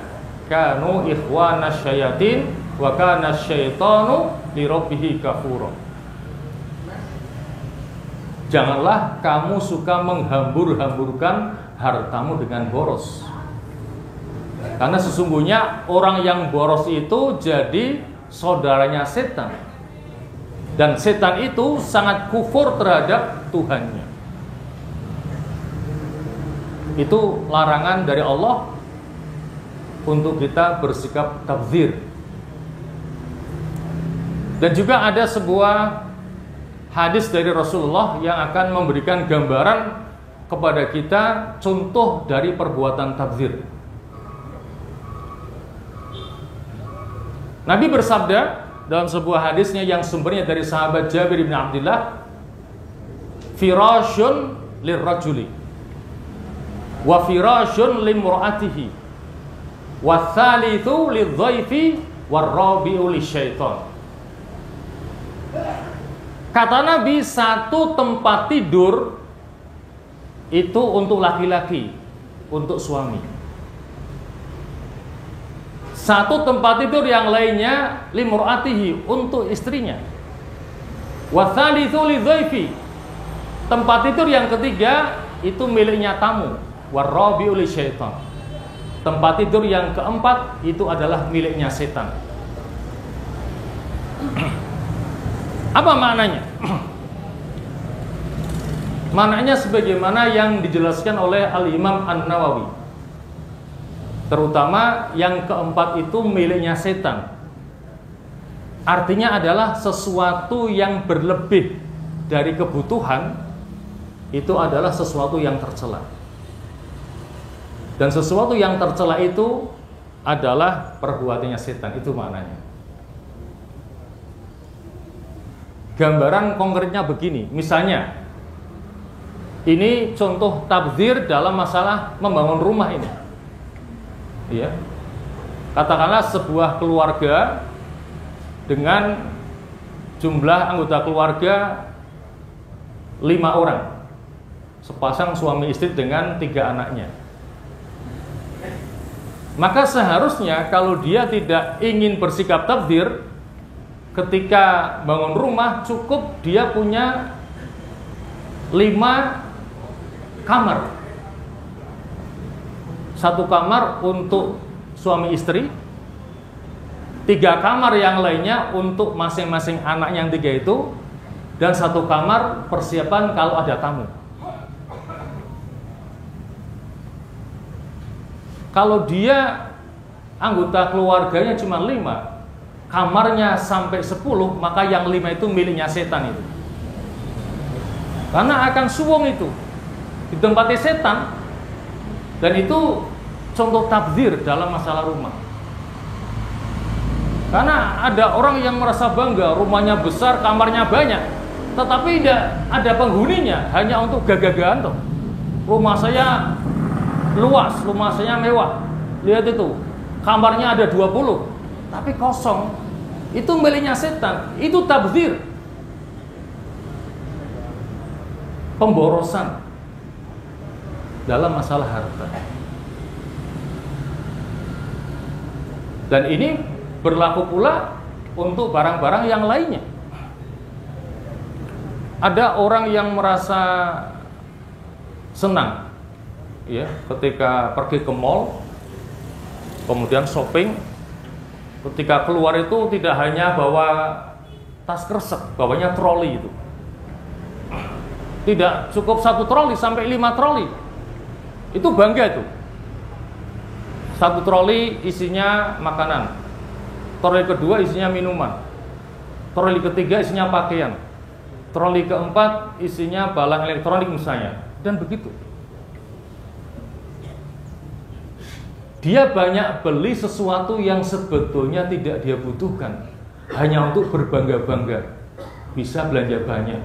kanu ikhwanas syayatin wa kana syaitanu li rabbih kafura. Janganlah kamu suka menghambur-hamburkan hartamu dengan boros. Karena sesungguhnya orang yang boros itu jadi saudaranya setan. Dan setan itu sangat kufur terhadap Tuhannya. Itu larangan dari Allah untuk kita bersikap tabdzir. Dan juga ada sebuah hadis dari Rasulullah yang akan memberikan gambaran kepada kita contoh dari perbuatan tabdzir. Nabi bersabda dalam sebuah hadisnya yang sumbernya dari sahabat Jabir bin Abdullah, firashun lirrajuli wa firashun limra'atihi wa thalithu lidhaifi warrabi'u lisyaitan. Kata Nabi, satu tempat tidur itu untuk laki-laki, untuk suami. Satu tempat tidur yang lainnya limur'atihi, untuk istrinya. Wa tsalitsu lidzaifi. Tempat tidur yang ketiga itu miliknya tamu. Warabi'u lisyaitan. Tempat tidur yang keempat itu adalah miliknya setan. Apa maknanya? Maknanya sebagaimana yang dijelaskan oleh Al-Imam An-Nawawi. Terutama yang keempat itu miliknya setan. Artinya adalah sesuatu yang berlebih dari kebutuhan, itu adalah sesuatu yang tercela. Dan sesuatu yang tercela itu adalah perbuatannya setan. Itu maknanya. Gambaran konkretnya begini, misalnya ini contoh tabdzir dalam masalah membangun rumah ini. Ya. Katakanlah sebuah keluarga dengan jumlah anggota keluarga 5 orang. sepasang suami istri dengan 3 anaknya. Maka seharusnya kalau dia tidak ingin bersikap tabdzir ketika bangun rumah, cukup dia punya 5 kamar. 1 kamar untuk suami istri, 3 kamar yang lainnya untuk masing-masing anak yang 3 itu, dan 1 kamar persiapan kalau ada tamu. Kalau dia anggota keluarganya cuma 5, kamarnya sampai 10, maka yang 5 itu miliknya setan itu. Karena akan suwung itu, ditempati setan. Dan itu contoh tabdzir dalam masalah rumah. Karena ada orang yang merasa bangga, rumahnya besar, kamarnya banyak, tetapi tidak ada penghuninya, hanya untuk gagah-gagahan toh. Rumah saya luas, rumah saya mewah. Lihat itu, kamarnya ada 20, tapi kosong. Itu miliknya setan. Itu tabdzir, pemborosan dalam masalah harta. Dan ini berlaku pula untuk barang-barang yang lainnya. Ada orang yang merasa senang ya ketika pergi ke mall, kemudian shopping, ketika keluar itu tidak hanya bawa tas kresek, bawanya troli itu. Tidak cukup 1 troli, sampai 5 troli. Itu bangga itu. 1 troli isinya makanan, troli kedua isinya minuman, troli ketiga isinya pakaian, troli keempat isinya barang elektronik misalnya, dan begitu. Dia banyak beli sesuatu yang sebetulnya tidak dia butuhkan, hanya untuk berbangga-bangga, bisa belanja banyak.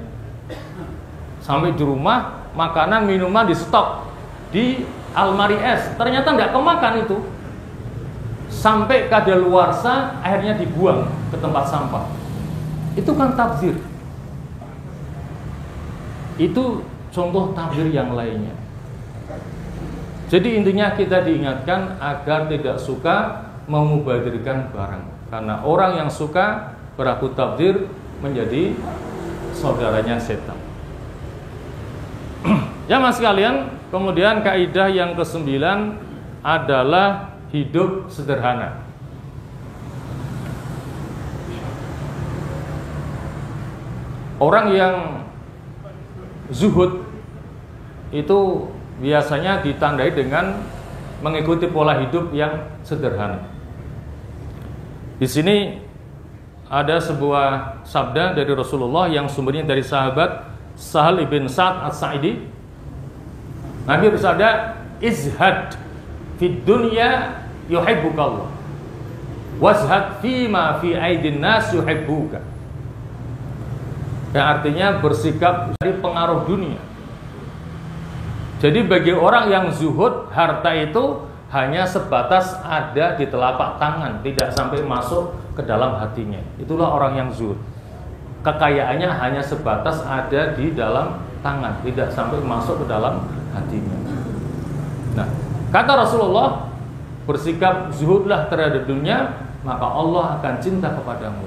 Sampai di rumah, makanan, minuman di stok di almari es, ternyata nggak kemakan itu, sampai kadaluarsa, akhirnya dibuang ke tempat sampah. Itu kan tabdzir. Itu contoh tabdzir yang lainnya. Jadi intinya kita diingatkan agar tidak suka memubadirkan barang, karena orang yang suka berlaku tabdzir menjadi saudaranya setan. Ya mas sekalian, kemudian kaidah yang ke-9 adalah hidup sederhana. Orang yang zuhud itu biasanya ditandai dengan mengikuti pola hidup yang sederhana. Di sini ada sebuah sabda dari Rasulullah yang sumbernya dari sahabat Sahal ibn Sa'ad as-Sa'idi. Nabi bersabda, izhad fid dunya yuhibbukallah, wazhad fima fi aidin nas yuhibbuka. Yang artinya bersikap dari pengaruh dunia. Jadi bagi orang yang zuhud, harta itu hanya sebatas ada di telapak tangan, tidak sampai masuk ke dalam hatinya. Itulah orang yang zuhud. Kekayaannya hanya sebatas ada di dalam tangan, tidak sampai masuk ke dalam hatinya. Nah, kata Rasulullah, bersikap zuhudlah terhadap dunia, maka Allah akan cinta kepadamu.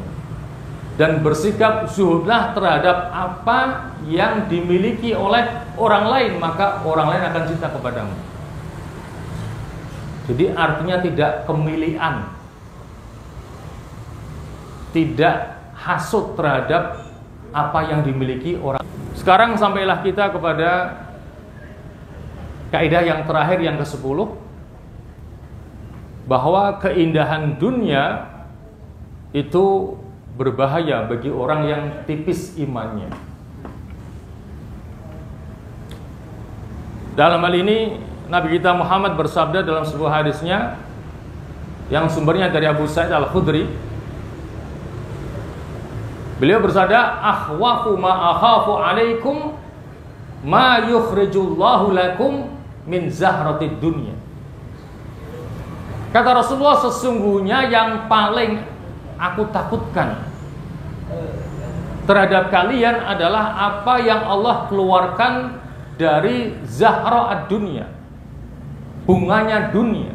Dan bersikap zuhudlah terhadap apa yang dimiliki oleh orang lain, maka orang lain akan cinta kepadamu. Jadi artinya tidak kemilian, tidak hasud terhadap apa yang dimiliki orang. Sekarang sampailah kita kepada kaidah yang terakhir, yang ke-10, bahwa keindahan dunia itu berbahaya bagi orang yang tipis imannya. Dalam hal ini Nabi kita Muhammad bersabda dalam sebuah hadisnya yang sumbernya dari Abu Sa'id Al-Khudri. Beliau bersabda, akhwafu ma akhafu alaikum ma yukhrijullahu lakum min zahratid dunya. Kata Rasulullah, sesungguhnya yang paling aku takutkan terhadap kalian adalah apa yang Allah keluarkan dari zahra ad-dunya, bunganya dunia.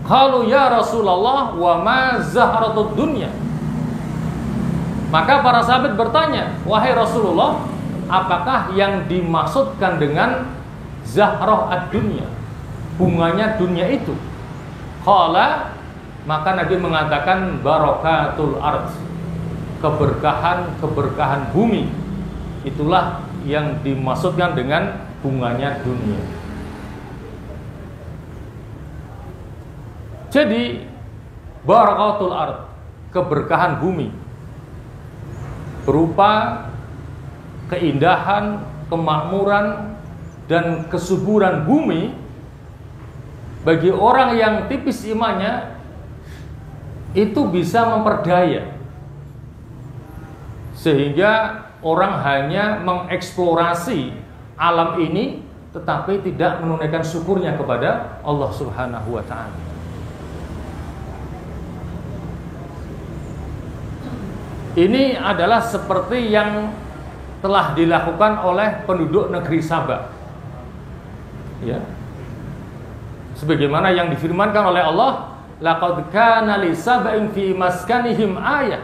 Qalu ya Rasulullah wa ma zahratud dunya. Maka para sahabat bertanya, wahai Rasulullah, apakah yang dimaksudkan dengan zahrah ad-dunya, bunganya dunia itu? Qala, maka Nabi mengatakan barakatul ard, keberkahan bumi. Itulah yang dimaksudkan dengan bunganya dunia. Jadi barakatul ard, keberkahan bumi, berupa keindahan, kemakmuran, dan kesuburan bumi bagi orang yang tipis imannya, itu bisa memperdaya, sehingga orang hanya mengeksplorasi alam ini tetapi tidak menunaikan syukurnya kepada Allah Subhanahu wa ta'ala. Ini adalah seperti yang telah dilakukan oleh penduduk negeri Sabah, ya. Sebagaimana yang difirmankan oleh Allah, laqad kana li sab'in fi maskanihim ayah,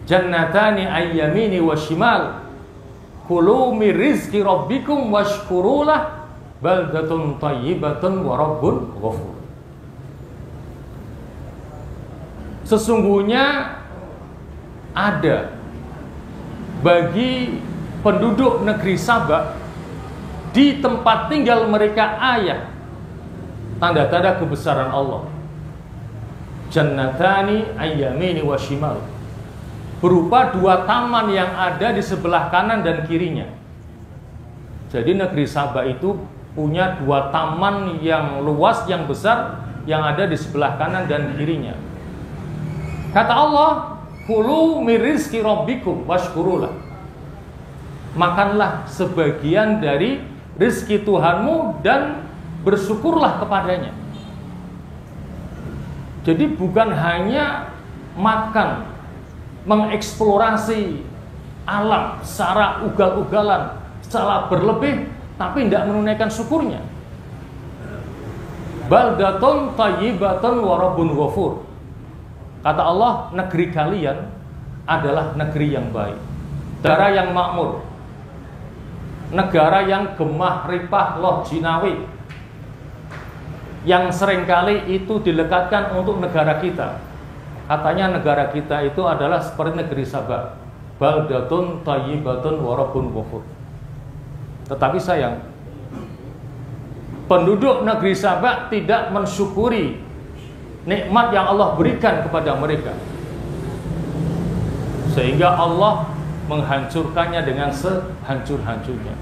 jannatani ayyamini wa shimal, kulu min rizqi rabbikum washkurulah, baldatun thayyibatun wa rabbun ghafur. Sesungguhnya ada bagi penduduk negeri Sabah di tempat tinggal mereka ayat, tanda-tanda kebesaran Allah. Jannatani ayyamini wa shimal, berupa dua taman yang ada di sebelah kanan dan kirinya. Jadi negeri Sabah itu punya dua taman yang luas, yang besar, yang ada di sebelah kanan dan kirinya. Kata Allah, kulu min rizqi rabbikum washkurulah, makanlah sebagian dari rezeki Tuhanmu dan bersyukurlah kepadanya. Jadi bukan hanya makan, mengeksplorasi alam secara ugal-ugalan, secara berlebih, tapi tidak menunaikan syukurnya. Baldatun thayyibatun wa rabbun ghafur. Kata Allah, negeri kalian adalah negeri yang baik, negara yang makmur, negara yang gemah ripah loh jinawi, yang seringkali itu dilekatkan untuk negara kita. Katanya negara kita itu adalah seperti negeri Sabah, baldatun thayyibatun wa rabbun ghafur. Tetapi sayang, penduduk negeri Sabah tidak mensyukuri nikmat yang Allah berikan kepada mereka, sehingga Allah menghancurkannya dengan sehancur-hancurnya.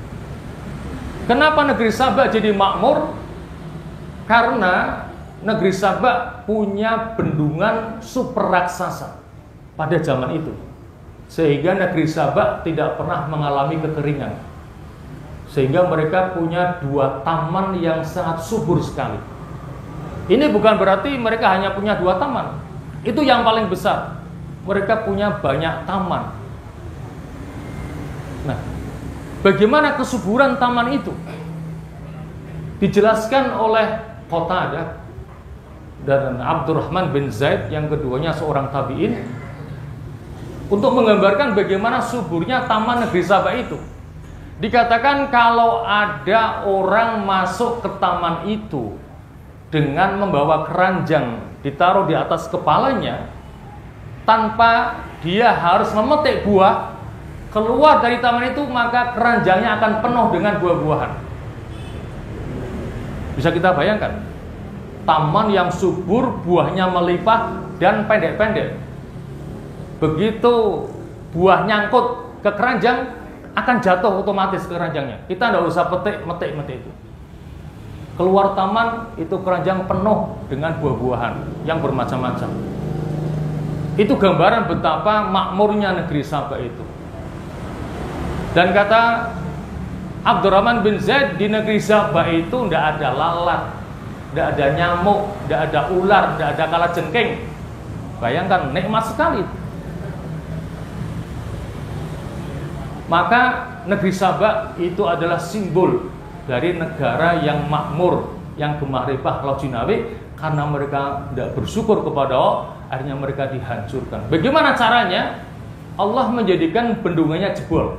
Kenapa negeri Sabah jadi makmur? Karena negeri Sabah punya bendungan super raksasa pada zaman itu, sehingga negeri Sabah tidak pernah mengalami kekeringan, sehingga mereka punya dua taman yang sangat subur sekali. Ini bukan berarti mereka hanya punya dua taman, itu yang paling besar. Mereka punya banyak taman. Nah, bagaimana kesuburan taman itu? Dijelaskan oleh Qatadah dan Abdurrahman bin Zaid, yang keduanya seorang tabi'in, untuk menggambarkan bagaimana suburnya taman negeri Sabah itu. Dikatakan kalau ada orang masuk ke taman itu dengan membawa keranjang ditaruh di atas kepalanya, tanpa dia harus memetik buah, keluar dari taman itu, maka keranjangnya akan penuh dengan buah-buahan. Bisa kita bayangkan, taman yang subur, buahnya melimpah dan pendek-pendek. Begitu buah nyangkut ke keranjang, akan jatuh otomatis ke keranjangnya. Kita tidak usah metik itu. Keluar taman itu keranjang penuh dengan buah-buahan yang bermacam-macam. Itu gambaran betapa makmurnya negeri Sabah itu. Dan kata Abdurrahman bin Zaid, di negeri Sabah itu tidak ada lalat, tidak ada nyamuk, tidak ada ular, tidak ada kalajengking. Bayangkan, nikmat sekali. Maka negeri Sabak itu adalah simbol dari negara yang makmur, yang gemaripah lojinawi, karena mereka tidak bersyukur kepada Allah, akhirnya mereka dihancurkan. Bagaimana caranya? Allah menjadikan bendungannya jebol.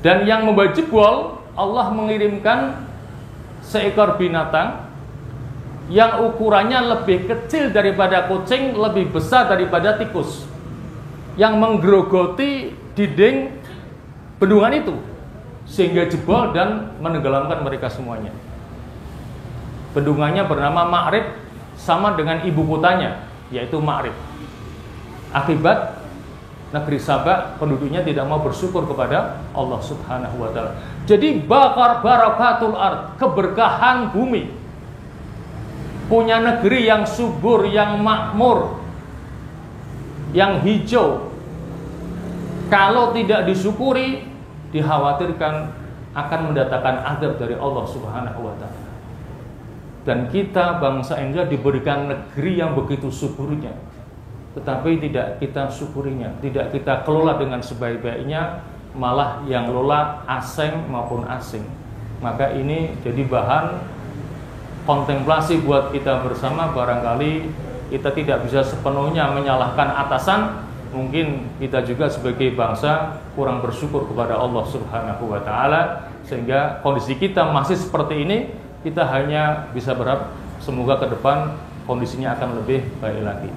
Dan yang membuat jebol, Allah mengirimkan seekor binatang yang ukurannya lebih kecil daripada kucing, lebih besar daripada tikus, yang menggerogoti dinding bendungan itu sehingga jebol dan menenggelamkan mereka semuanya. Bendungannya bernama Ma'rib, sama dengan ibu kotanya yaitu Ma'rib. Akibat negeri Sabak penduduknya tidak mau bersyukur kepada Allah Subhanahu wa taala. Jadi barakatul ard, keberkahan bumi, punya negeri yang subur, yang makmur, yang hijau, kalau tidak disyukuri, dikhawatirkan akan mendatangkan azab dari Allah Subhanahu wa taala. Dan kita bangsa Indonesia diberikan negeri yang begitu suburnya, tetapi tidak kita syukurinya, tidak kita kelola dengan sebaik-baiknya, malah yang kelola asing maupun asing. Maka ini jadi bahan kontemplasi buat kita bersama. Barangkali kita tidak bisa sepenuhnya menyalahkan atasan. Mungkin kita juga sebagai bangsa kurang bersyukur kepada Allah Subhanahu wa taala, sehingga kondisi kita masih seperti ini. Kita hanya bisa berharap semoga ke depan kondisinya akan lebih baik lagi.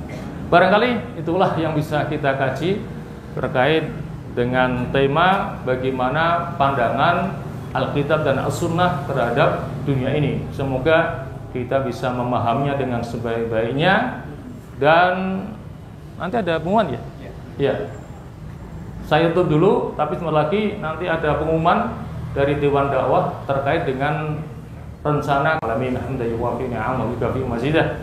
Barangkali itulah yang bisa kita kaji terkait dengan tema bagaimana pandangan Alkitab dan As-Sunnah terhadap dunia ini. Semoga kita bisa memahaminya dengan sebaik-baiknya. Dan nanti ada pengumuman ya? Ya. Saya tutup dulu, tapi sebentar lagi nanti ada pengumuman dari Dewan Dakwah terkait dengan rencana alamin hamdan yuwafi ni'amahu fi mazidah.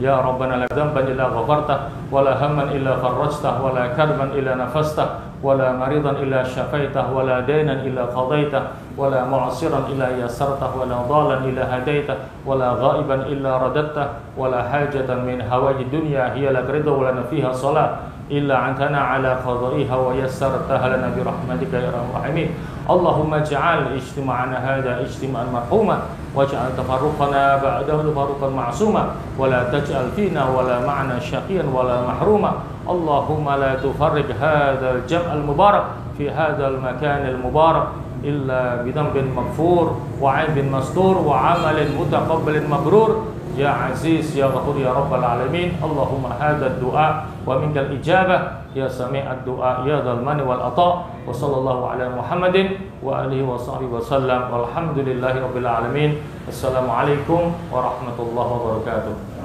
Ya Rabbana la dzamban illa ghafartah, wa la hamman illa farajtah, wa la karban illa nafastah, wa la maridan illa syafaitah, wa la daynan illa qadaitah, wa la mu'siran illa yasartah, wa la dhalan illa hadaitah, wa la ghaiban illa radattah, wa la hajatan min hawaji dunya hiya lak ridha wa lana fiha salat illa antana ala qada'iha wa yassartaha lana bi rahmatika ya arhamar rahimin. Allahumma ij'al ijtima'ana hadha ijtima'an marhuma waj'al tafarruqana ba'dahu tafarruqan ma'suma wa la taj'al fina wa la ma'na syaqiyan wa la mahruma. Allahumma la tufarriq hadha al-jam' al-mubarak fi hadha al-makan al-mubarak illa bi dhanbin maghfur wa 'aibin mastur wa 'amalin mutaqabbalin mabrur. Ya Aziz, Ya Ghafur, Ya Rabbal Alamin. Allahumma hadha ad-du'a wa minkal ijabah, Ya sami'ad du'a, Ya dzal manni wal ata. Wa sallallahu ala Muhammadin wa alihi wa sahbihi wa sallam. Walhamdulillahi rabbil alamin. Assalamualaikum warahmatullahi wabarakatuh.